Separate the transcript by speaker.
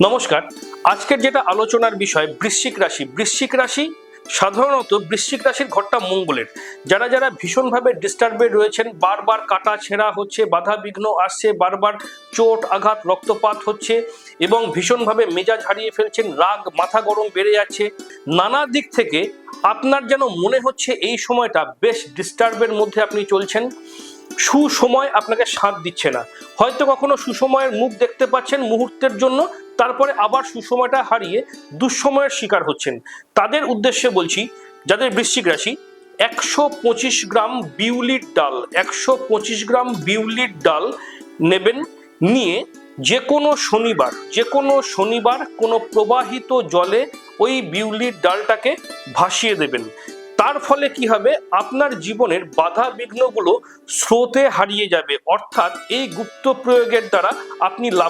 Speaker 1: নমস্কার। আজকের যেটা আলোচনার বিষয় বৃশ্চিক রাশি সাধারণত বৃশ্চিক রাশির ঘরটা মঙ্গলের। যারা যারা ভীষণভাবে ডিস্টার্বে রয়েছেন, বারবার কাটা ছেঁড়া হচ্ছে, বাধা বিঘ্ন আসছে, বারবার চোট আঘাত রক্তপাত হচ্ছে এবং ভীষণভাবে মেজাজ হারিয়ে ফেলছেন, রাগ মাথা গরম বেড়ে যাচ্ছে, নানা দিক থেকে আপনার যেন মনে হচ্ছে এই সময়টা বেশ ডিস্টার্বের মধ্যে আপনি চলছেন। সুসময় আপনাকে সাথ দিচ্ছে না। হয়তো কখনো সুসময়ের মুখ দেখতে পাচ্ছেন মুহূর্তের জন্য, তারপরে আবার সুসময়টা হারিয়ে দুঃসময়ের শিকার হচ্ছেন। তাদের উদ্দেশ্যে বলছি, যাদের বৃশ্চিক রাশি, 125 গ্রাম বিউলির ডাল 125 গ্রাম বিউলির ডাল নেবেন। নিয়ে যে কোনো শনিবার কোনো প্রবাহিত জলে ওই বিউলির ডালটাকে ভাসিয়ে দেবেন। তার ফলে কি হবে, আপনার জীবনের বাধা বিঘ্নগুলো স্রোতে হারিয়ে যাবে। অর্থাৎ এই গুপ্ত প্রয়োগের দ্বারা আপনি লাভ